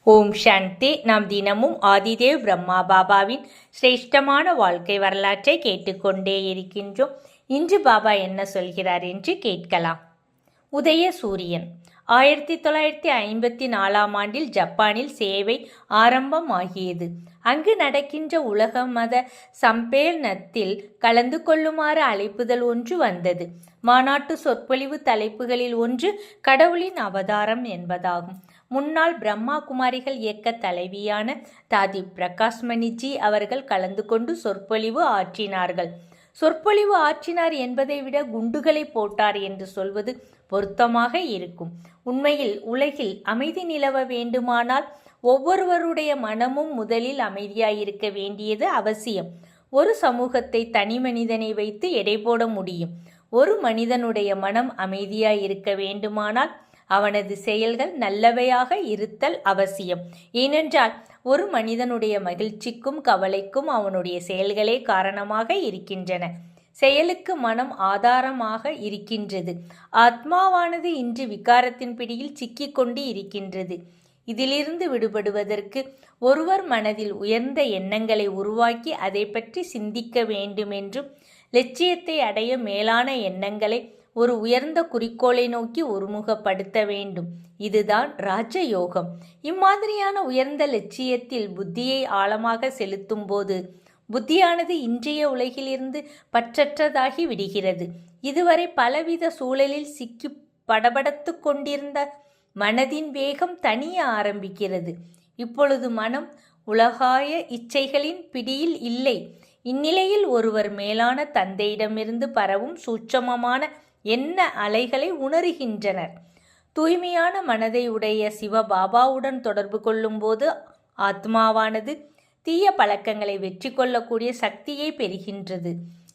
ஓம் சாந்தி. நாம் தினமும் ஆதிதேவ் பிரம்மா பாபாவின் சிரேஷ்டமான வாழ்க்கை வரலாற்றை கேட்டுக்கொண்டே இருக்கின்றோம். இன்று பாபா என்ன சொல்கிறார் என்று கேட்கலாம். உதய சூரியன் 1954 ஆண்டில் ஜப்பானில் சேவை ஆரம்பமாகியது. அங்கு நடக்கின்ற உலக மத சம்மேளனத்தில் கலந்து கொள்ளுமாறு அழைப்புதல் ஒன்று வந்தது. மாநாட்டு சொற்பொழிவு தலைப்புகளில் ஒன்று கடவுளின் அவதாரம் என்பதாகும். முன்னாள் பிரம்மா குமாரிகள் இயக்க தலைவியான தாதி பிரகாஷ்மணிஜி அவர்கள் கலந்து கொண்டு சொற்பொழிவு ஆற்றினார்கள். சொற்பொழிவு ஆற்றினார் என்பதை விட குண்டுகளை போட்டார் என்று சொல்வது பொருத்தமாக இருக்கும். உண்மையில் உலகில் அமைதி நிலவ வேண்டுமானால் ஒவ்வொருவருடைய மனமும் முதலில் அமைதியாயிருக்க வேண்டியது அவசியம். ஒரு சமூகத்தை தனி மனிதனை வைத்து எடை போட முடியும். ஒரு மனிதனுடைய மனம் அமைதியாயிருக்க வேண்டுமானால் அவனது செயல்கள் நல்லவையாக இருத்தல் அவசியம். ஏனென்றால் ஒரு மனிதனுடைய மகிழ்ச்சிக்கும் கவலைக்கும் அவனுடைய செயல்களே காரணமாக இருக்கின்றன. செயலுக்கு மனம் ஆதாரமாக இருக்கின்றது. ஆத்மாவானது இன்று விகாரத்தின் பிடியில் சிக்கிக்கொண்டு இருக்கின்றது. இதிலிருந்து விடுபடுவதற்கு ஒருவர் மனதில் உயர்ந்த எண்ணங்களை உருவாக்கி அதை பற்றி சிந்திக்க வேண்டுமென்றும் லட்சியத்தை அடைய மேலான எண்ணங்களை ஒரு உயர்ந்த குறிக்கோளை நோக்கி ஒருமுகப்படுத்த வேண்டும். இதுதான் ராஜயோகம். இம்மாதிரியான உயர்ந்த லட்சியத்தில் புத்தியை ஆழமாக செலுத்தும் போது புத்தியானது இன்றைய உலகிலிருந்து பற்றற்றதாகி விடுகிறது. இதுவரை பலவித சூழலில் சிக்கி படபடத்து கொண்டிருந்த மனதின் வேகம் தனிய ஆரம்பிக்கிறது. இப்பொழுது மனம் உலகாய இச்சைகளின் பிடியில் இல்லை. இந்நிலையில் ஒருவர் மேலான தந்தையிடமிருந்து பரவும் சூட்சமமான எண்ண அலைகளை உணர்கின்றனர். தூய்மையான மனதை உடைய சிவபாபாவுடன் தொடர்பு கொள்ளும்போது ஆத்மாவானது தீய பழக்கங்களை வெற்றி கொள்ளக்கூடிய சக்தியை பெறுகின்றது.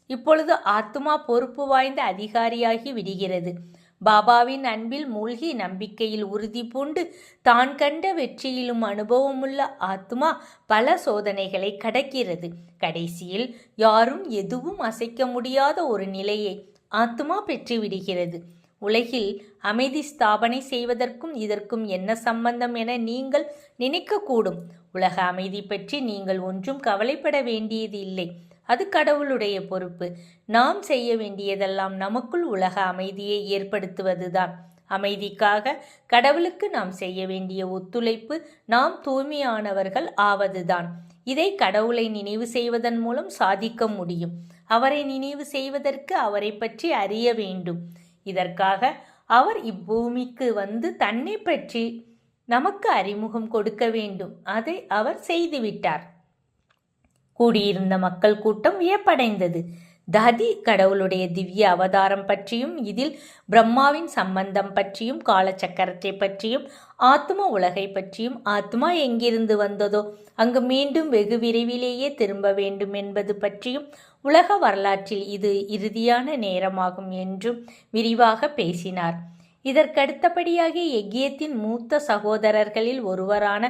இப்பொழுது ஆத்மா பொறுப்பு வாய்ந்த அதிகாரியாகி விடுகிறது. பாபாவின் அன்பில் மூழ்கி நம்பிக்கையில் உறுதி பூண்டு தான் கண்ட வெற்றியிலும் அனுபவமுள்ள ஆத்மா பல சோதனைகளை கடக்கிறது. கடைசியில் யாரும் எதுவும் அசைக்க முடியாத ஒரு நிலையை ஆத்மா பெற்றுவிடுகிறது. உலகில் அமைதி ஸ்தாபனை செய்வதற்கும் இதற்கும் என்ன சம்பந்தம் என நீங்கள் நினைக்கக்கூடும். உலக அமைதி பற்றி நீங்கள் ஒன்றும் கவலைப்பட வேண்டியது இல்லை. அது கடவுளுடைய பொறுப்பு. நாம் செய்ய வேண்டியதெல்லாம் நமக்குள் உலக அமைதியை ஏற்படுத்துவதுதான். அமைதிக்காக கடவுளுக்கு நாம் செய்ய வேண்டிய ஒத்துழைப்பு நாம் தூய்மையானவர்கள் ஆவதுதான். இதை கடவுளை நினைவு செய்வதன் மூலம் சாதிக்க முடியும். அவரை நினைவு செய்வதற்கு அவரை பற்றி அறிய வேண்டும். இதற்காக அவர் இப்பூமிக்கு வந்து தன்னை பற்றி நமக்கு அறிமுகம் கொடுக்க வேண்டும். அதை அவர் செய்துவிட்டார். கூடியிருந்த மக்கள் கூட்டம் வியப்படைந்தது. தாதி கடவுளுடைய திவ்ய அவதாரம் பற்றியும் இதில் பிரம்மாவின் சம்பந்தம் பற்றியும் காலச்சக்கரத்தை பற்றியும் ஆத்ம உலகை பற்றியும் ஆத்மா எங்கிருந்து வந்ததோ அங்கு மீண்டும் வெகு விரைவிலேயே திரும்ப வேண்டும் என்பது பற்றியும் உலக வரலாற்றில் இது இறுதியான நேரமாகும் என்றும் விரிவாக பேசினார். இதற்கடுத்தபடியாக யக்ஞத்தின் மூத்த சகோதரர்களில் ஒருவரான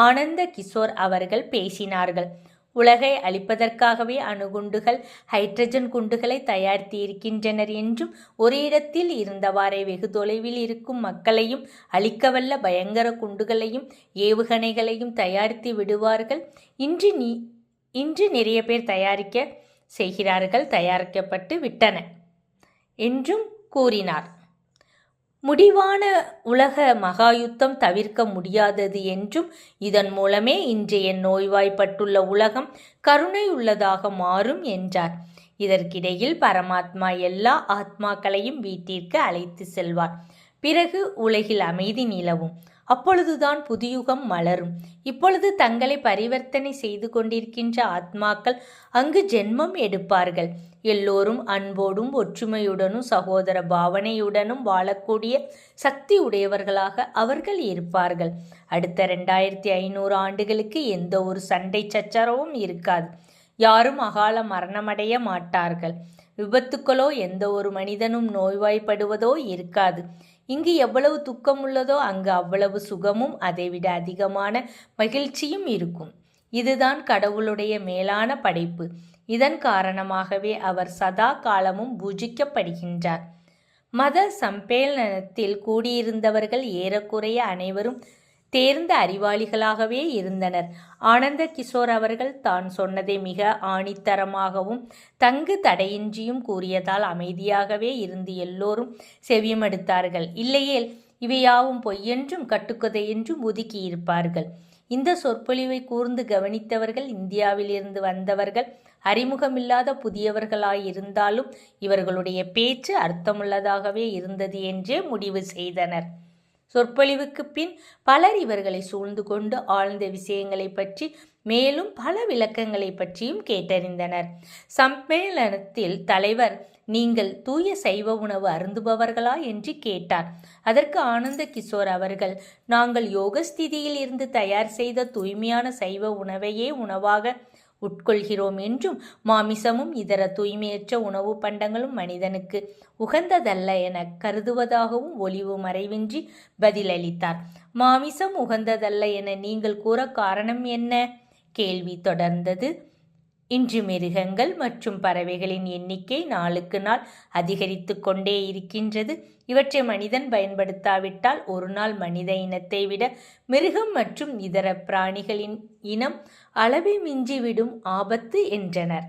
ஆனந்த கிஷோர் அவர்கள் பேசினார்கள். உலகை அழிப்பதற்காகவே அணுகுண்டுகள் ஹைட்ரஜன் குண்டுகளை தயாரித்து இருக்கின்றனர் என்றும் ஒரு இடத்தில் இருந்தவாறே வெகு தொலைவில் இருக்கும் மக்களையும் அழிக்கவல்ல பயங்கர குண்டுகளையும் ஏவுகணைகளையும் தயாரித்து விடுவார்கள். இன்று நிறைய பேர் தயாரிக்கப்பட்டு விட்டன என்றும் கூறினார். முடிவான உலக மகாயுத்தம் தவிர்க்க முடியாதது என்றும் இதன் மூலமே இன்றைய நோய்வாய்ப்பட்டுள்ள உலகம் கருணை உள்ளதாக மாறும் என்றார். இதற்கிடையில் பரமாத்மா எல்லா ஆத்மாக்களையும் வீட்டிற்கு அழைத்து செல்வார். பிறகு உலகில் அமைதி நிலவும். அப்பொழுதுதான் புதுயுகம் மலரும். இப்பொழுது தங்களை பரிவர்த்தனை செய்து கொண்டிருக்கின்ற ஆத்மாக்கள் அங்கு ஜென்மம் எடுப்பார்கள். எல்லோரும் அன்போடும் ஒற்றுமையுடனும் சகோதர பாவனையுடனும் வாழக்கூடிய சக்தி உடையவர்களாக அவர்கள் இருப்பார்கள். அடுத்த 2500 ஆண்டுகளுக்கு எந்த ஒரு சண்டை சச்சரவும் இருக்காது. யாரும் அகால மரணமடைய மாட்டார்கள். விபத்துக்களோ எந்த ஒரு மனிதனும் நோய்வாய்ப்படுவதோ இருக்காது. இங்கு எவ்வளவு துக்கம் உள்ளதோ அங்கு அவ்வளவு சுகமும் அதைவிட அதிகமான மகிழ்ச்சியும் இருக்கும். இதுதான் கடவுளுடைய மேலான படைப்பு. இதன் காரணமாகவே அவர் சதா காலமும் பூஜிக்கப்படுகின்றார். மத சம்மேளனத்தில் கூடியிருந்தவர்கள் ஏறக்குறைய அனைவரும் தேர்ந்த அறிவாளிகளாகவே இருந்தனர். ஆனந்த கிஷோர் அவர்கள் தான் சொன்னதை மிக ஆணித்தரமாகவும் தங்கு தடையின்றியும் கூறியதால் அமைதியாகவே இருந்து எல்லோரும் செவிமடுத்தார்கள். இல்லையேல் இவையாவும் பொய்யென்றும் கட்டுக்கதையென்றும் ஒதுக்கியிருப்பார்கள். இந்த சொற்பொழிவை கூர்ந்து கவனித்தவர்கள் இந்தியாவிலிருந்து வந்தவர்கள், அறிமுகமில்லாத புதியவர்களாயிருந்தாலும் இவர்களுடைய பேச்சு அர்த்தமுள்ளதாகவே இருந்தது என்றே முடிவு செய்தனர். சொற்பொழிவுக்கு பின் பலர் இவர்களை சூழ்ந்து கொண்டு ஆழ்ந்த விஷயங்களை பற்றி மேலும் பல விளக்கங்களை பற்றியும் கேட்டறிந்தனர். சம்மேளனத்தில் தலைவர், நீங்கள் தூய சைவ உணவு அருந்துபவர்களா என்று கேட்டார். அதற்கு ஆனந்த கிஷோர் அவர்கள், நாங்கள் யோகஸ்திதியில் இருந்து தயார் செய்த தூய்மையான சைவ உணவையே உணவாக உட்கொள்கிறோம் என்றும் மாமிசமும் இதர தூய்மையற்ற உணவு பண்டங்களும் மனிதனுக்கு உகந்ததல்ல என கருதுவதாகவும் ஒளிவு மறைவின்றி பதிலளித்தார். மாமிசம் உகந்ததல்ல என நீங்கள் கூற காரணம் என்ன? கேள்வி தொடர்ந்தது. இன்று மிருகங்கள் மற்றும் பறவைகளின் எண்ணிக்கை நாளுக்கு நாள் அதிகரித்து கொண்டே இருக்கின்றது. இவற்றை மனிதன் பயன்படுத்தாவிட்டால் ஒரு நாள் மனித இனத்தை விட மிருகம் மற்றும் இதர பிராணிகளின் இனம் அளவை மிஞ்சிவிடும் ஆபத்து என்றனர்.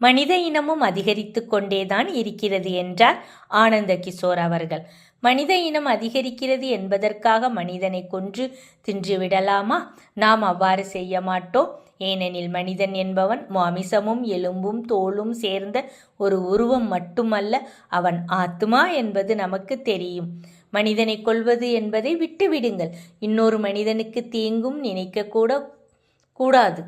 மனித இனமும் அதிகரித்து கொண்டேதான் இருக்கிறது என்றார் ஆனந்த கிஷோர் அவர்கள். மனித இனம் அதிகரிக்கிறது என்பதற்காக மனிதனை கொன்று தின்றுவிடலாமா? நாம் அவ்வாறு செய்ய மாட்டோம். ஏனெனில் மனிதன் என்பவன் மாமிசமும் எலும்பும் தோலும் சேர்ந்த ஒரு உருவம் மட்டுமல்ல, அவன் ஆத்மா என்பது நமக்கு தெரியும். மனிதனை கொல்வது என்பதை விட்டுவிடுங்கள். இன்னொரு மனிதனுக்கு தீங்கும் நினைக்க கூடாது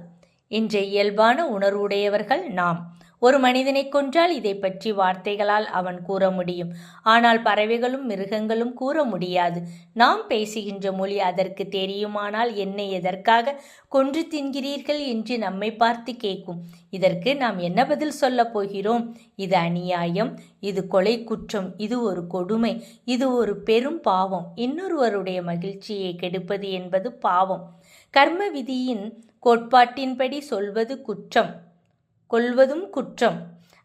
என்ற இயல்பான உணர்வுடையவர்கள் நாம். ஒரு மனிதனை கொன்றால் இதை பற்றி வார்த்தைகளால் அவன் கூற முடியும். ஆனால் பறவைகளும் மிருகங்களும் கூற முடியாது. நாம் பேசுகின்ற மொழி அதற்கு தெரியுமானால் என்னை எதற்காக கொன்று தின்கிறீர்கள் என்று நம்மை பார்த்து கேட்கும். இதற்கு நாம் என்ன பதில் சொல்லப் போகிறோம்? இது அநியாயம், இது கொலை குற்றம், இது ஒரு கொடுமை, இது ஒரு பெரும் பாவம். இன்னொருவருடைய மகிழ்ச்சியை கெடுப்பது என்பது பாவம். கர்ம விதியின் கோட்பாட்டின்படி சொல்வது குற்றம், கொல்வதும் குற்றம்.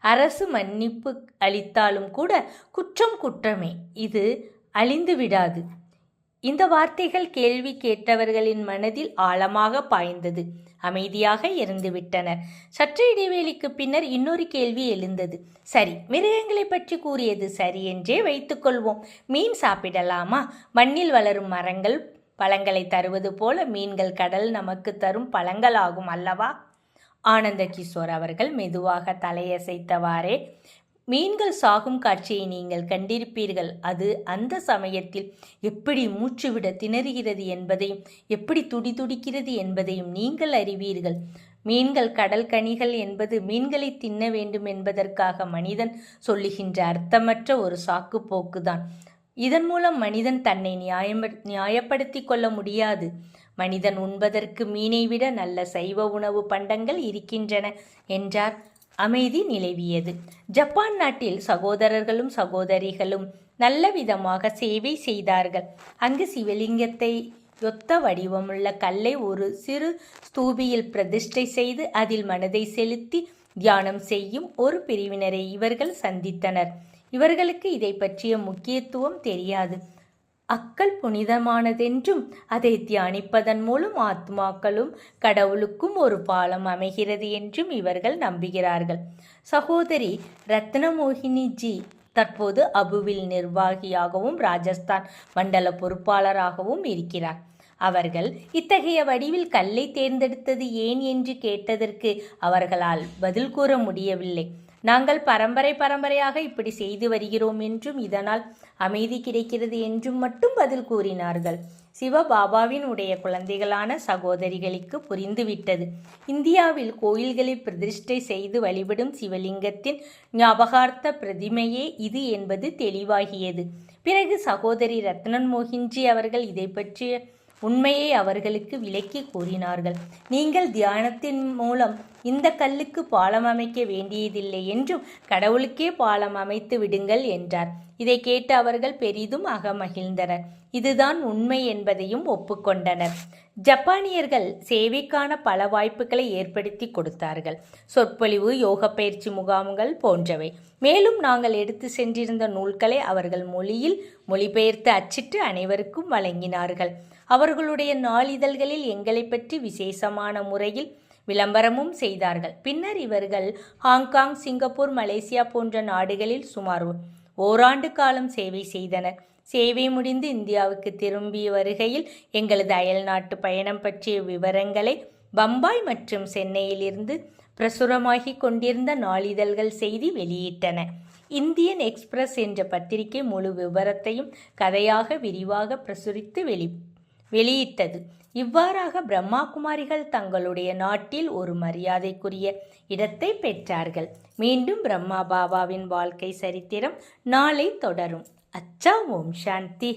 அரசு மன்னிப்பு அளித்தாலும் கூட குற்றம் குற்றமே, இது அழிந்து விடாது. இந்த வார்த்தைகள் கேள்வி கேட்டவர்களின் மனதில் ஆழமாக பாய்ந்தது. அமைதியாக இருந்துவிட்டனர். சற்று இடைவேளைக்கு பின்னர் இன்னொரு கேள்வி எழுந்தது. சரி, மிருகங்களை பற்றி கூறியது சரி என்றே வைத்துக்கொள்வோம். மீன் சாப்பிடலாமா? மண்ணில் வளரும் மரங்கள் பழங்களை தருவது போல மீன்கள் கடல் நமக்கு தரும் பழங்களாகும் அல்லவா? ஆனந்த கிஷோர் அவர்கள் மெதுவாக தலையசைத்தவாறே, மீன்கள் சாகும் காட்சியை நீங்கள் கண்டிருப்பீர்கள். அது அந்த சமயத்தில் எப்படி மூச்சுவிட திணறுகிறது என்பதையும் எப்படி துடிக்கிறது என்பதையும் நீங்கள் அறிவீர்கள். மீன்கள் கடல் கனிகள் என்பது மீன்களை தின்ன வேண்டும் என்பதற்காக மனிதன் சொல்லுகின்ற அர்த்தமற்ற ஒரு சாக்கு போக்குதான். இதன் மூலம் மனிதன் தன்னை நியாயப்படுத்தி கொள்ள முடியாது. மனிதன் உண்பதற்கு மீனை விட நல்ல சைவ உணவு பண்டங்கள் இருக்கின்றன என்றார். அமைதி நிலவியது. ஜப்பான் நாட்டில் சகோதரர்களும் சகோதரிகளும் நல்ல விதமாக சேவை செய்தார்கள். அங்கு சிவலிங்கத்தை ஒத்த வடிவமுள்ள கல்லை ஒரு சிறு ஸ்தூபியில் பிரதிஷ்டை செய்து அதில் மனதை செலுத்தி தியானம் செய்யும் ஒரு பிரிவினரை இவர்கள் சந்தித்தனர். இவர்களுக்கு இதை பற்றிய முக்கியத்துவம் தெரியாது. அக்கள் புனிதமானதென்றும் அதை தியானிப்பதன் மூலம் ஆத்மாக்களும் கடவுளுக்கும் ஒரு பாலம் அமைகிறது என்றும் இவர்கள் நம்புகிறார்கள். சகோதரி ரத்னமோகினிஜி தற்போது அபுவில் நிர்வாகியாகவும் ராஜஸ்தான் மண்டல பொறுப்பாளராகவும் இருக்கிறார். அவர்கள் இத்தகைய வடிவில் கல்லை தேர்ந்தெடுத்தது ஏன் என்று கேட்டதற்கு அவர்களால் பதில் கூற முடியவில்லை. நாங்கள் பரம்பரையாக இப்படி செய்து வருகிறோம் என்றும் இதனால் அமைதி கிடைக்கிறது என்றும் மட்டும் பதில் கூறினார்கள். சிவபாபாவின் உடைய குழந்தைகளான சகோதரிகளுக்கு புரிந்துவிட்டது. இந்தியாவில் கோயில்களை பிரதிஷ்டை செய்து வழிபடும் சிவலிங்கத்தின் ஞாபகார்த்த பிரதிமையே இது என்பது தெளிவாகியது. பிறகு சகோதரி ரத்னன் மோகின்ஜி அவர்கள் இதை பற்றிய உண்மையை அவர்களுக்கு விளக்கி கூறினார்கள். நீங்கள் தியானத்தின் மூலம் இந்த கல்லுக்கு பாலம் அமைக்க வேண்டியதில்லை என்றும் கடவுளுக்கே பாலம் அமைத்து விடுங்கள் என்றார். இதை கேட்டு அவர்கள் பெரிதும் அகமகிழ்ந்தனர். இதுதான் உண்மை என்பதையும் ஒப்புக்கொண்டனர். ஜப்பானியர்கள் சேவைக்கான பல வாய்ப்புகளை ஏற்படுத்தி கொடுத்தார்கள். சொற்பொழிவு, யோக பயிற்சி முகாம்கள் போன்றவை. மேலும் நாங்கள் எடுத்து சென்றிருந்த நூல்களை அவர்கள் மொழியில் மொழிபெயர்த்து அச்சிட்டு அனைவருக்கும் வழங்கினார்கள். அவர்களுடைய நாளிதழ்களில் எங்களை பற்றி விசேஷமான முறையில் விளம்பரமும் செய்தார்கள். பின்னர் இவர்கள் ஹாங்காங், சிங்கப்பூர், மலேசியா போன்ற நாடுகளில் சுமார் ஓராண்டு காலம் சேவை செய்தனர். சேவை முடிந்து இந்தியாவுக்கு திரும்பி வருகையில் எங்களது அயல்நாட்டு பயணம் பற்றிய விவரங்களை பம்பாய் மற்றும் சென்னையிலிருந்து பிரசுரமாகி கொண்டிருந்த நாளிதழ்கள் செய்தி வெளியிட்டன. இந்தியன் எக்ஸ்பிரஸ் என்ற பத்திரிகை முழு விவரத்தையும் கதையாக விரிவாக பிரசுரித்து வெளியிட்டது. இவ்வாறாக பிரம்மா குமாரிகள் தங்களுடைய நாட்டில் ஒரு மரியாதைக்குரிய இடத்தை பெற்றார்கள். மீண்டும் பிரம்மா பாபாவின் வாழ்க்கை சரித்திரம் நாளை தொடரும். அச்சா, ஓம் சாந்தி.